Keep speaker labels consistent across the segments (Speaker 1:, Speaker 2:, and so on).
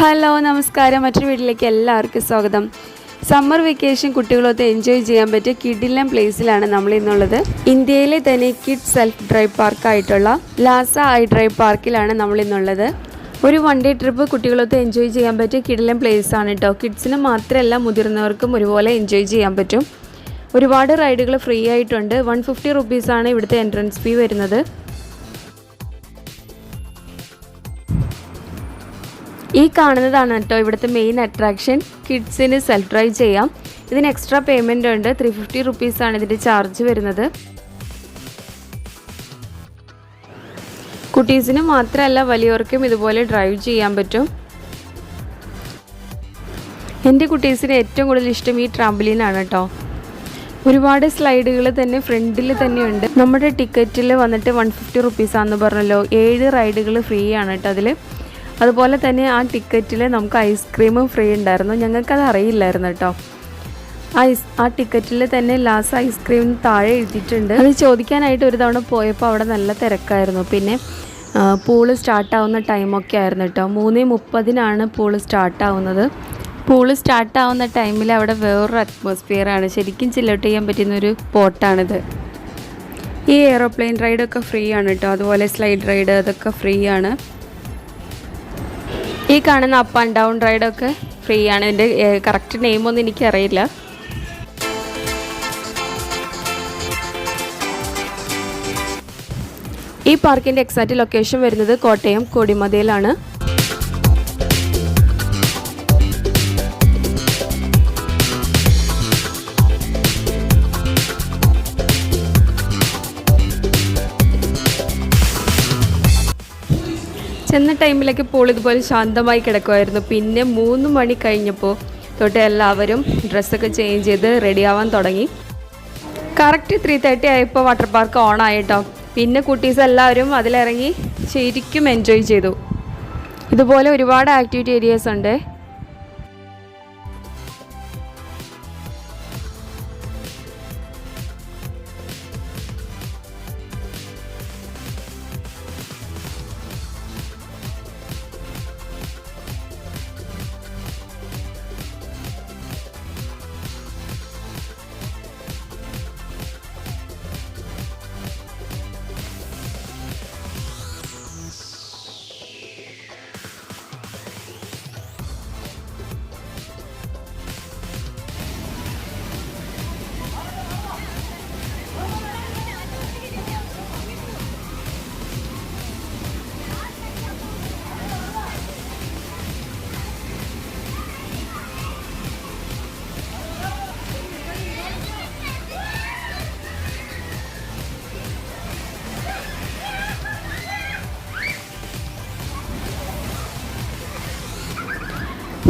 Speaker 1: Hello നമസ്കാരം. മറ്റൊരു വീട്ടിലേക്ക് എല്ലാവർക്കും സ്വാഗതം. സമ്മർ വെക്കേഷൻ കുട്ടികളൊത്ത് എൻജോയ് ചെയ്യാൻ പറ്റിയ കിഡിലൻ പ്ലേസിലാണ് നമ്മൾ ഇന്നുള്ളത്. ഇന്ത്യയിലെ തന്നെ കിഡ് സെൽഫ് ഡ്രൈവ് പാർക്കായിട്ടുള്ള ലാസ ഐ ഡ്രൈവ് പാർക്കിലാണ് നമ്മൾ ഇന്നുള്ളത്. ഒരു വൺ ഡേ ട്രിപ്പ് കുട്ടികളൊത്ത് എൻജോയ് ചെയ്യാൻ പറ്റിയ കിഡിലൻ പ്ലേസ് ആണ് കേട്ടോ. കിഡ്സിന് മാത്രമല്ല മുതിർന്നവർക്കും ഒരുപോലെ എൻജോയ് ചെയ്യാൻ പറ്റും. ഒരുപാട് റൈഡുകൾ ഫ്രീ ആയിട്ടുണ്ട്. 150 റുപ്പീസാണ് ഇവിടുത്തെ എൻട്രൻസ് ഫീ വരുന്നത്. ഈ കാണുന്നതാണ് കേട്ടോ ഇവിടുത്തെ മെയിൻ അട്രാക്ഷൻ. കിഡ്സിന് സെൽഫ് ഡ്രൈവ് ചെയ്യാം. ഇതിന് എക്സ്ട്രാ പേയ്മെൻ്റ് ഉണ്ട്. 350 റുപ്പീസാണ് ഇതിൻ്റെ ചാർജ് വരുന്നത്. കുട്ടീസിന് മാത്രമല്ല വലിയവർക്കും ഇതുപോലെ ഡ്രൈവ് ചെയ്യാൻ പറ്റും. എൻ്റെ കുട്ടീസിന് ഏറ്റവും കൂടുതൽ ഇഷ്ടം ഈ ട്രാംബലീനാണ് കേട്ടോ. ഒരുപാട് സ്ലൈഡുകൾ തന്നെ ഫ്രണ്ടിൽ തന്നെയുണ്ട്. നമ്മുടെ ടിക്കറ്റിൽ വന്നിട്ട് 150 റുപ്പീസാണെന്ന് പറഞ്ഞല്ലോ. 7 റൈഡുകൾ ഫ്രീ ആണ് കേട്ടോ അതിൽ. അതുപോലെ തന്നെ ആ ടിക്കറ്റിൽ നമുക്ക് ഐസ്ക്രീമും ഫ്രീ ഉണ്ടായിരുന്നു. ഞങ്ങൾക്കത് അറിയില്ലായിരുന്നു കേട്ടോ. ആ ടിക്കറ്റിൽ തന്നെ ലാസ് ഐസ്ക്രീം താഴെ എഴുതിയിട്ടുണ്ട്. അത് ചോദിക്കാനായിട്ട് ഒരു തവണ പോയപ്പോൾ അവിടെ നല്ല തിരക്കായിരുന്നു. പിന്നെ പൂള് സ്റ്റാർട്ടാവുന്ന ടൈമൊക്കെ ആയിരുന്നു കേട്ടോ. 3:30 പൂള് സ്റ്റാർട്ടാവുന്നത്. പൂള് സ്റ്റാർട്ടാവുന്ന ടൈമിൽ അവിടെ വേറൊരു അറ്റ്മോസ്ഫിയറാണ്. ശരിക്കും ചില്ലൗട്ട് ചെയ്യാൻ പറ്റുന്നൊരു സ്പോട്ടാണിത്. ഈ എയ്റോപ്ലെയിൻ റൈഡൊക്കെ ഫ്രീ ആണ് കേട്ടോ. അതുപോലെ സ്ലൈഡ് റൈഡ് അതൊക്കെ ഫ്രീ ആണ്. ഈ കാണുന്ന അപ്പ് ആൻഡ് ഡൗൺ റൈഡൊക്കെ ഫ്രീ ആണ്. ഇതിൻ്റെ കറക്റ്റ് നെയിമൊന്നും എനിക്കറിയില്ല. ഈ പാർക്കിൻ്റെ എക്സാക്റ്റ് ലൊക്കേഷൻ വരുന്നത് കോട്ടയം കൊടിമതയിലാണ്. ചെന്ന ടൈമിലൊക്കെ പൂൾ ഇതുപോലെ ശാന്തമായി കിടക്കുമായിരുന്നു. പിന്നെ 3 മണി കഴിഞ്ഞപ്പോൾ തൊട്ട് എല്ലാവരും ഡ്രസ്സൊക്കെ ചേഞ്ച് ചെയ്ത് റെഡിയാവാൻ തുടങ്ങി. കറക്റ്റ് 3:30 ആയപ്പോൾ വാട്ടർ പാർക്ക് ഓൺ ആയിട്ടോ. പിന്നെ കുട്ടീസ് എല്ലാവരും അതിലിറങ്ങി ശരിക്കും എൻജോയ് ചെയ്തു. ഇതുപോലെ ഒരുപാട് ആക്ടിവിറ്റി ഏരിയാസ് ഉണ്ട്.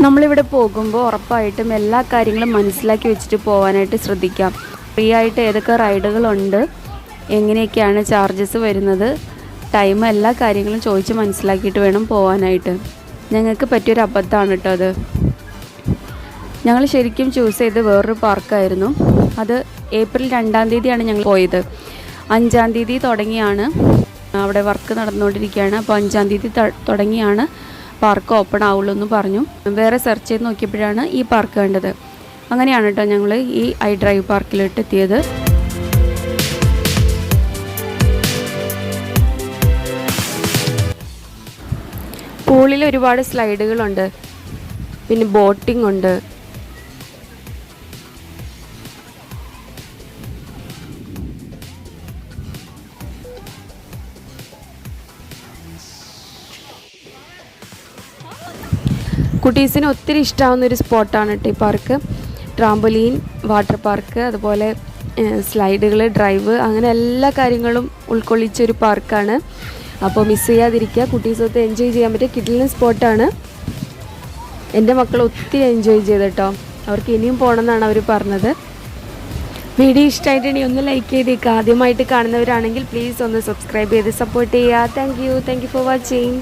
Speaker 1: നമ്മളിവിടെ പോകുമ്പോൾ ഉറപ്പായിട്ടും എല്ലാ കാര്യങ്ങളും മനസ്സിലാക്കി വെച്ചിട്ട് പോകാനായിട്ട് ശ്രദ്ധിക്കാം. ഫ്രീ ആയിട്ട് ഏതൊക്കെ റൈഡുകളുണ്ട്, എങ്ങനെയൊക്കെയാണ് ചാർജസ് വരുന്നത്, ടൈം, എല്ലാ കാര്യങ്ങളും ചോദിച്ച് മനസ്സിലാക്കിയിട്ട് വേണം പോകാനായിട്ട്. ഞങ്ങൾക്ക് പറ്റിയൊരു അബദ്ധമാണ് കേട്ടോ അത്. ഞങ്ങൾ ശരിക്കും ചൂസ് ചെയ്ത് വേറൊരു പാർക്കായിരുന്നു. അത് ഏപ്രിൽ 2-ാം തീയതിയാണ് ഞങ്ങൾ പോയത്. 5-ാം തീയതി തുടങ്ങിയാണ് അവിടെ വർക്ക് നടന്നുകൊണ്ടിരിക്കുകയാണ്. അപ്പോൾ 5-ാം തീയതി തുടങ്ങിയാണ് പാർക്ക് ഓപ്പൺ ആവുള്ളൂ എന്ന് പറഞ്ഞു. വേറെ സെർച്ച് ചെയ്ത് നോക്കിയപ്പോഴാണ് ഈ പാർക്ക് കണ്ടത്. അങ്ങനെയാണ് കേട്ടോ ഞങ്ങൾ ഈ ഐ ഡ്രൈവ് പാർക്കിലോട്ട് എത്തിയത്. പൂളിൽ ഒരുപാട് സ്ലൈഡുകളുണ്ട്. പിന്നെ ബോട്ടിംഗ് ഉണ്ട്. കുട്ടീസിന് ഒത്തിരി ഇഷ്ടമാവുന്നൊരു സ്പോട്ടാണ് കേട്ടോ ഈ പാർക്ക്. ട്രാംബോലീൻ, വാട്ടർ പാർക്ക്, അതുപോലെ സ്ലൈഡുകൾ, ഡ്രൈവ്, അങ്ങനെ എല്ലാ കാര്യങ്ങളും ഉൾക്കൊള്ളിച്ചൊരു പാർക്കാണ്. അപ്പോൾ മിസ് ചെയ്യാതിരിക്കുക. കുട്ടീസൊത്ത് എൻജോയ് ചെയ്യാൻ പറ്റിയ കിഡിലൻ സ്പോട്ടാണ്. എൻ്റെ മക്കൾ ഒത്തിരി എൻജോയ് ചെയ്തു കേട്ടോ. അവർക്ക് ഇനിയും പോകണമെന്നാണ് അവർ പറഞ്ഞത്. വീഡിയോ ഇഷ്ടമായിട്ടുണ്ടെങ്കിൽ ഒന്ന് ലൈക്ക് ചെയ്തേക്കുക. ആദ്യമായിട്ട് കാണുന്നവരാണെങ്കിൽ പ്ലീസ് ഒന്ന് സബ്സ്ക്രൈബ് ചെയ്ത് സപ്പോർട്ട് ചെയ്യുക. Thank you for watching.